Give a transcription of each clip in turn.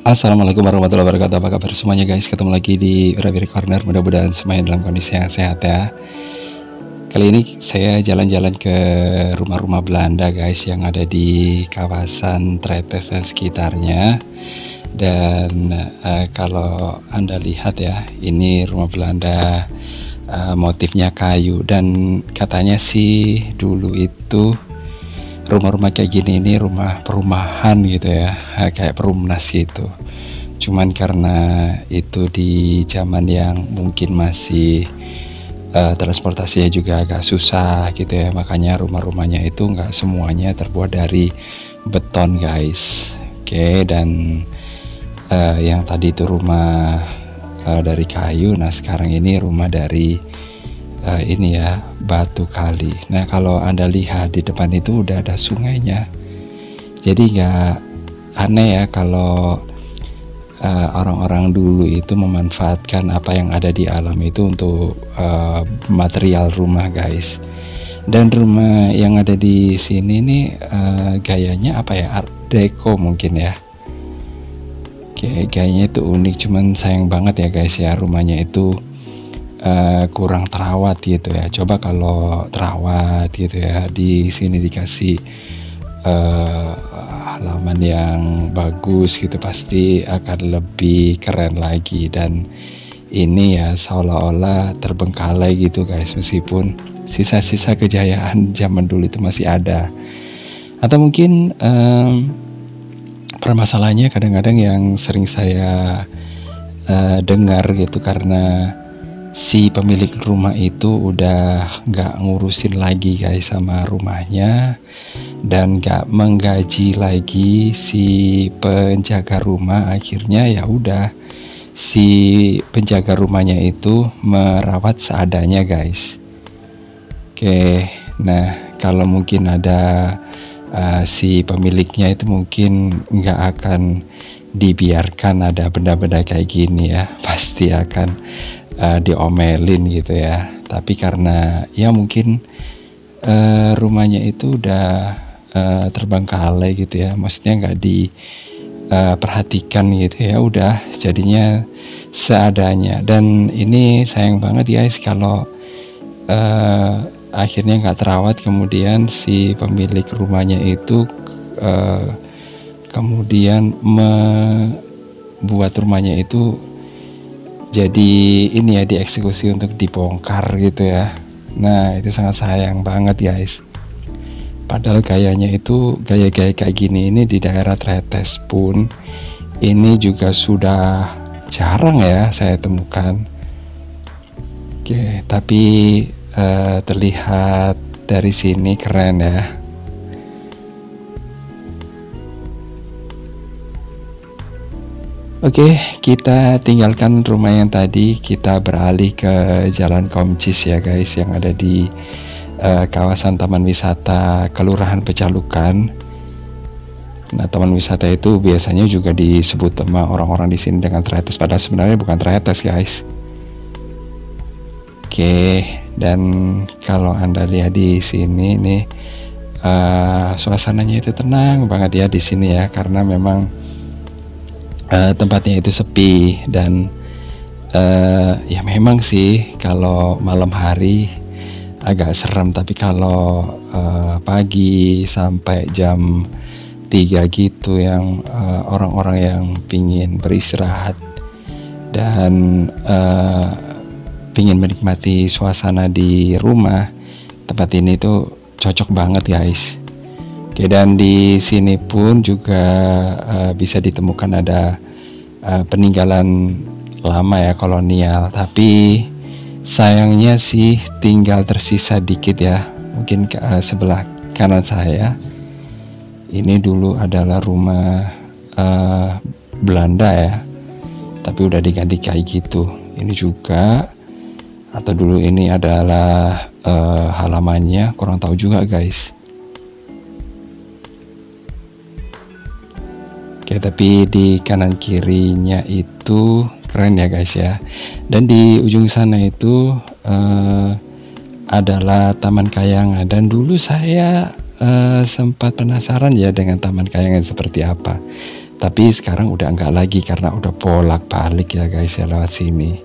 Assalamualaikum warahmatullahi wabarakatuh. Apa kabar semuanya guys? Ketemu lagi di Rabbit Corner. Mudah-mudahan semuanya dalam kondisi yang sehat ya. Kali ini saya jalan-jalan ke rumah-rumah Belanda guys, yang ada di kawasan Tretes dan sekitarnya. Dan kalau Anda lihat ya, ini rumah Belanda, motifnya kayu. Dan katanya sih dulu itu rumah-rumah kayak gini ini rumah perumahan gitu ya, kayak perumnas gitu. Cuman karena itu di zaman yang mungkin masih transportasinya juga agak susah gitu ya, makanya rumah-rumahnya itu nggak semuanya terbuat dari beton guys. Oke, dan yang tadi itu rumah dari kayu, nah sekarang ini rumah dari ini ya, batu kali. Nah kalau Anda lihat di depan itu udah ada sungainya, jadi nggak aneh ya kalau orang-orang dulu itu memanfaatkan apa yang ada di alam itu untuk material rumah guys. Dan rumah yang ada di sini nih gayanya apa ya, art deco mungkin ya. Oke, gayanya itu unik, cuman sayang banget ya guys ya, rumahnya itu kurang terawat gitu ya. Coba kalau terawat gitu ya, di sini dikasih halaman yang bagus gitu, pasti akan lebih keren lagi. Dan ini ya seolah-olah terbengkalai gitu guys, meskipun sisa-sisa kejayaan zaman dulu itu masih ada. Atau mungkin permasalahannya kadang-kadang yang sering saya dengar gitu, karena si pemilik rumah itu udah nggak ngurusin lagi guys sama rumahnya, dan nggak menggaji lagi si penjaga rumah. Akhirnya ya udah, si penjaga rumahnya itu merawat seadanya guys. Oke, nah kalau mungkin ada si pemiliknya itu mungkin nggak akan dibiarkan ada benda-benda kayak gini ya, pasti akan diomelin gitu ya. Tapi karena ya mungkin rumahnya itu udah terbengkalai gitu ya, maksudnya nggak diperhatikan gitu ya, udah jadinya seadanya. Dan ini sayang banget guys kalau akhirnya nggak terawat, kemudian si pemilik rumahnya itu kemudian membuat rumahnya itu jadi ini ya, dieksekusi untuk dibongkar gitu ya. Nah itu sangat sayang banget guys, padahal gayanya itu gaya-gaya kayak gini ini di daerah Tretes pun ini juga sudah jarang ya saya temukan. Oke, tapi terlihat dari sini keren ya. Oke, kita tinggalkan rumah yang tadi, kita beralih ke Jalan Komcis ya guys, yang ada di kawasan Taman Wisata Kelurahan Pecalukan. Nah, taman wisata itu biasanya juga disebut sama orang-orang di sini dengan Tretes, padahal sebenarnya bukan Tretes guys. Oke, dan kalau Anda lihat di sini nih, suasananya itu tenang banget ya di sini ya, karena memang tempatnya itu sepi. Dan ya memang sih kalau malam hari agak serem, tapi kalau pagi sampai jam 3 gitu, yang orang-orang yang pingin beristirahat dan pingin menikmati suasana di rumah, tempat ini tuh cocok banget guys. Oke, dan di sini pun juga bisa ditemukan ada peninggalan lama ya, kolonial, tapi sayangnya sih tinggal tersisa dikit ya. Mungkin sebelah kanan saya ini dulu adalah rumah Belanda ya, tapi udah diganti kayak gitu. Ini juga, atau dulu ini adalah halamannya, kurang tahu juga guys. Oke, tapi di kanan kirinya itu keren ya guys ya. Dan di ujung sana itu adalah Taman Kayangan. Dan dulu saya sempat penasaran ya dengan Taman Kayangan seperti apa. Tapi sekarang udah enggak lagi karena udah bolak-balik ya guys ya lewat sini.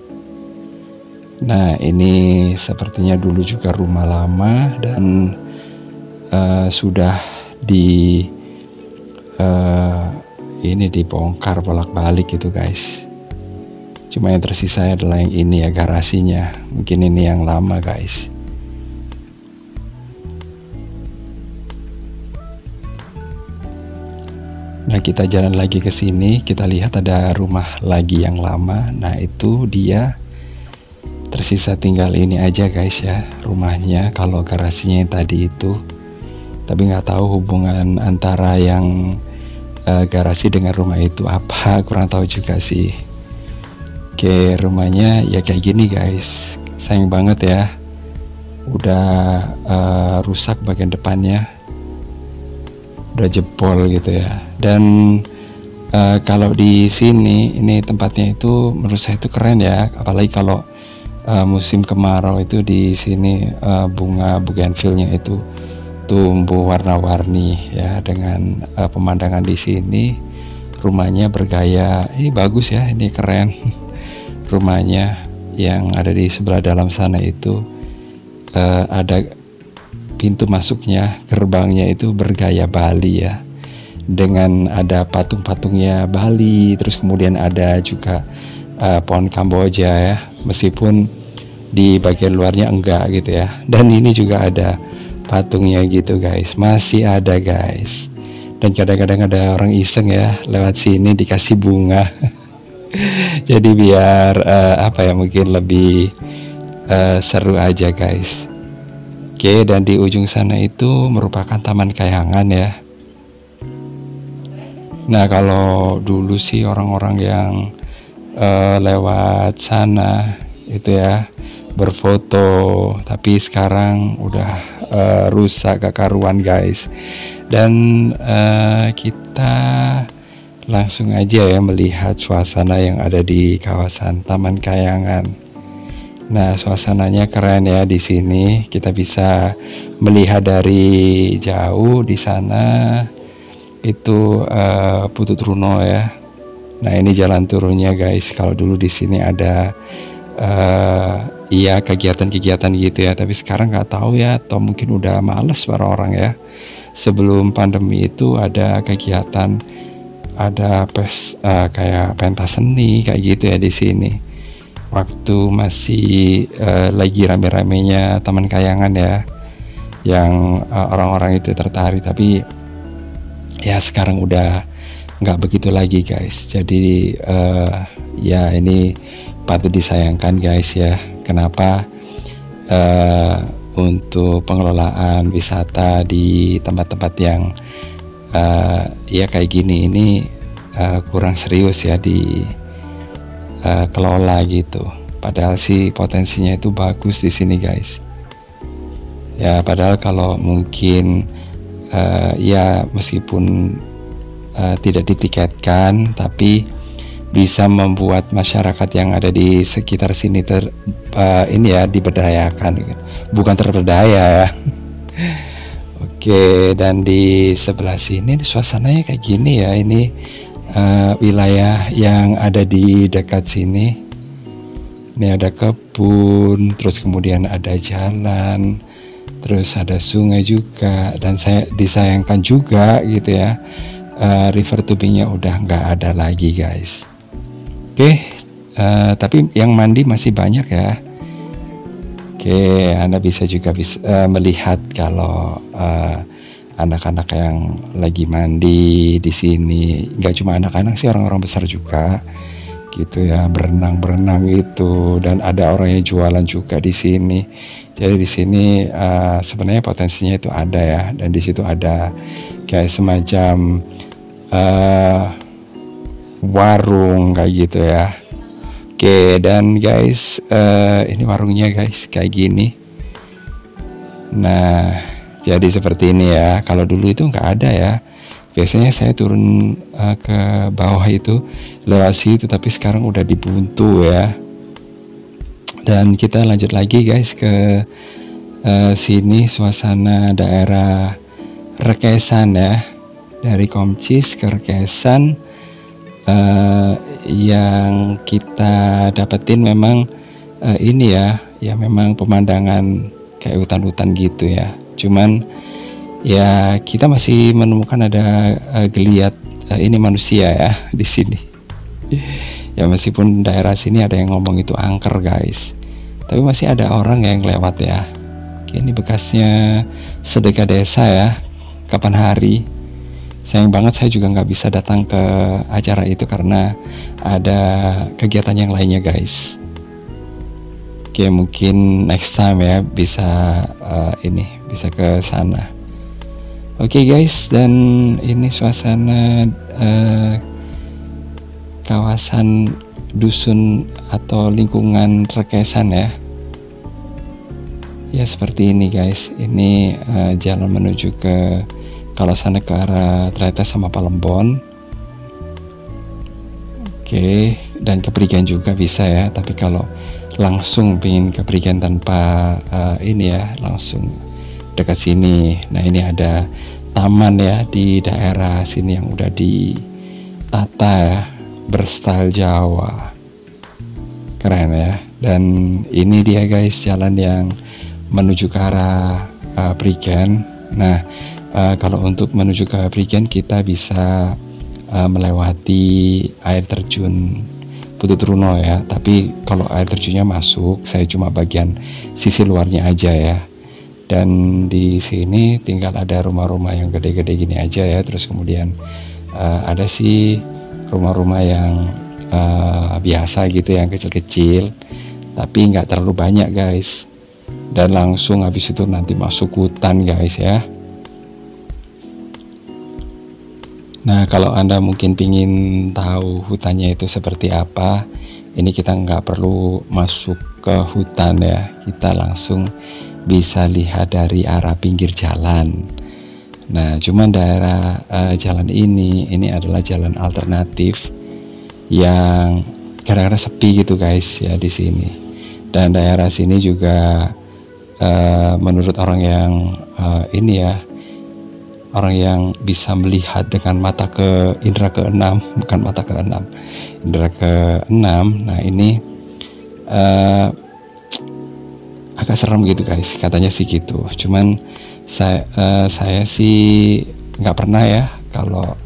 Nah ini sepertinya dulu juga rumah lama dan sudah ini dibongkar bolak-balik gitu guys. Cuma yang tersisa adalah yang ini ya, garasinya. Mungkin ini yang lama guys. Nah kita jalan lagi ke sini, kita lihat ada rumah lagi yang lama. Nah itu dia tersisa tinggal ini aja guys ya rumahnya. Kalau garasinya yang tadi itu, tapi nggak tahu hubungan antara yang garasi dengan rumah itu apa, kurang tahu juga sih. Oke, rumahnya ya kayak gini guys. Sayang banget ya, udah rusak bagian depannya, udah jebol gitu ya. Dan kalau di sini ini tempatnya itu menurut saya itu keren ya, apalagi kalau musim kemarau itu di sini bunga bougainville-nya itu tumbuh warna-warni ya, dengan pemandangan di sini. Rumahnya bergaya, ini bagus ya, ini keren. Rumahnya yang ada di sebelah dalam sana itu ada pintu masuknya, gerbangnya itu bergaya Bali ya, dengan ada patung-patungnya Bali. Terus kemudian ada juga pohon Kamboja ya, meskipun di bagian luarnya enggak gitu ya. Dan ini juga ada patungnya gitu guys, masih ada guys. Dan kadang-kadang ada orang iseng ya lewat sini dikasih bunga. Jadi biar apa ya, mungkin lebih seru aja guys. Oke, dan di ujung sana itu merupakan Taman Kayangan ya. Nah kalau dulu sih orang-orang yang lewat sana itu ya berfoto, tapi sekarang udah rusak gak karuan guys. Dan kita langsung aja ya melihat suasana yang ada di kawasan Taman Kayangan. Nah suasananya keren ya di sini. Kita bisa melihat dari jauh di sana itu Putut Runo ya. Nah ini jalan turunnya guys. Kalau dulu di sini ada iya kegiatan-kegiatan gitu ya, tapi sekarang nggak tahu ya, atau mungkin udah males para orang ya. Sebelum pandemi itu ada kegiatan, ada kayak pentas seni kayak gitu ya di sini. Waktu masih lagi rame-ramenya Taman Kayangan ya, yang orang-orang itu tertarik. Tapi ya sekarang udah nggak begitu lagi guys. Jadi ya ini patut disayangkan guys ya. Kenapa untuk pengelolaan wisata di tempat-tempat yang ya kayak gini ini kurang serius ya di kelola gitu. Padahal sih potensinya itu bagus di sini guys. Ya padahal kalau mungkin ya meskipun tidak ditiketkan, tapi bisa membuat masyarakat yang ada di sekitar sini ini ya diberdayakan, bukan terperdaya ya. Oke, dan di sebelah sini suasananya kayak gini ya. Ini wilayah yang ada di dekat sini. Ini ada kebun, terus kemudian ada jalan, terus ada sungai juga. Dan saya disayangkan juga gitu ya, river tubingnya udah nggak ada lagi guys. Oke, tapi yang mandi masih banyak ya. Oke, Anda bisa juga melihat kalau anak-anak yang lagi mandi di sini. Nggak cuma anak-anak sih, orang-orang besar juga gitu ya, berenang itu. Dan ada orang yang jualan juga di sini. Jadi di sini sebenarnya potensinya itu ada ya. Dan di situ ada kayak semacam warung kayak gitu ya. Oke, dan guys ini warungnya guys kayak gini. Nah jadi seperti ini ya. Kalau dulu itu nggak ada ya, biasanya saya turun ke bawah itu lewat situ, tapi sekarang udah dibuntu ya. Dan kita lanjut lagi guys ke sini, suasana daerah Rekesan ya. Dari Komcis ke Rekesan yang kita dapetin memang ini ya memang pemandangan kayak hutan-hutan gitu ya. Cuman ya kita masih menemukan ada geliat ini manusia ya di sini. Ya meskipun daerah sini ada yang ngomong itu angker guys, tapi masih ada orang yang lewat ya. Ini bekasnya sedekah desa ya. Kapan hari? Sayang banget saya juga nggak bisa datang ke acara itu karena ada kegiatan yang lainnya guys. Oke, mungkin next time ya bisa bisa ke sana. Oke guys, dan ini suasana kawasan dusun atau lingkungan Rekesan ya. Ya seperti ini guys. Ini jalan menuju ke, kalau sana ke arah Tretes sama Palembon. Oke, dan ke Prigen juga bisa ya. Tapi kalau langsung pengen ke Prigen tanpa ini ya, langsung dekat sini. Nah ini ada taman ya di daerah sini yang udah ditata ya, berstyle Jawa. Keren ya. Dan ini dia guys jalan yang menuju ke arah Prigen. Nah kalau untuk menuju ke Prigen kita bisa melewati air terjun Pututruno ya. Tapi kalau air terjunnya masuk, saya cuma bagian sisi luarnya aja ya. Dan di sini tinggal ada rumah-rumah yang gede-gede gini aja ya. Terus kemudian ada sih rumah-rumah yang biasa gitu, yang kecil-kecil, tapi nggak terlalu banyak guys. Dan langsung habis itu nanti masuk hutan guys ya. Nah kalau Anda mungkin pingin tahu hutannya itu seperti apa, ini kita nggak perlu masuk ke hutan ya, kita langsung bisa lihat dari arah pinggir jalan. Nah cuman daerah jalan ini adalah jalan alternatif yang kadang-kadang sepi gitu guys ya di sini. Dan daerah sini juga menurut orang yang ini ya, orang yang bisa melihat dengan mata indera keenam, bukan mata keenam, indera keenam. Nah ini agak serem gitu guys, katanya sih gitu. Cuman saya sih nggak pernah ya kalau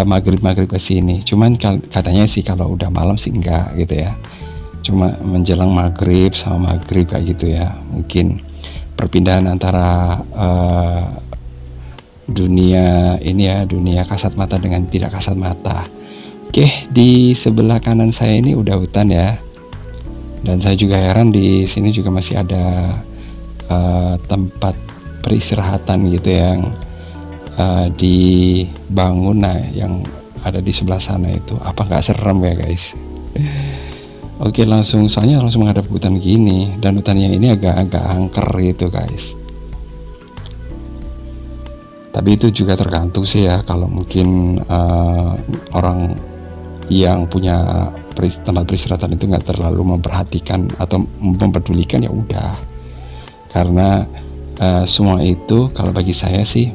maghrib ke sini. Cuman katanya sih kalau udah malam sih enggak gitu ya. Cuma menjelang maghrib sama maghrib kayak gitu ya. Mungkin perpindahan antara dunia ini ya, dunia kasat mata dengan tidak kasat mata. Oke, di sebelah kanan saya ini udah hutan ya. Dan saya juga heran di sini juga masih ada tempat peristirahatan gitu yang dibangun. Nah yang ada di sebelah sana itu apa nggak serem ya guys? Oke, soalnya langsung menghadap hutan gini, dan hutannya ini agak angker gitu guys. Tapi itu juga tergantung sih ya, kalau mungkin orang yang punya tempat peristirahatan itu nggak terlalu memperhatikan atau mempedulikan, ya udah. Karena semua itu kalau bagi saya sih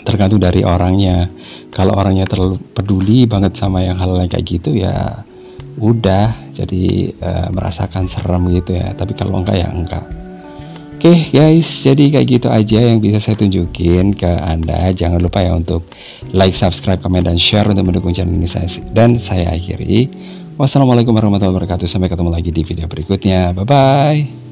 tergantung dari orangnya. Kalau orangnya terlalu peduli banget sama yang hal kayak gitu ya udah jadi merasakan serem gitu ya. Tapi kalau enggak ya enggak. Oke guys, jadi kayak gitu aja yang bisa saya tunjukin ke Anda. Jangan lupa ya untuk like, subscribe, komen, dan share untuk mendukung channel ini dan saya akhiri. Wassalamualaikum warahmatullahi wabarakatuh. Sampai ketemu lagi di video berikutnya. Bye bye.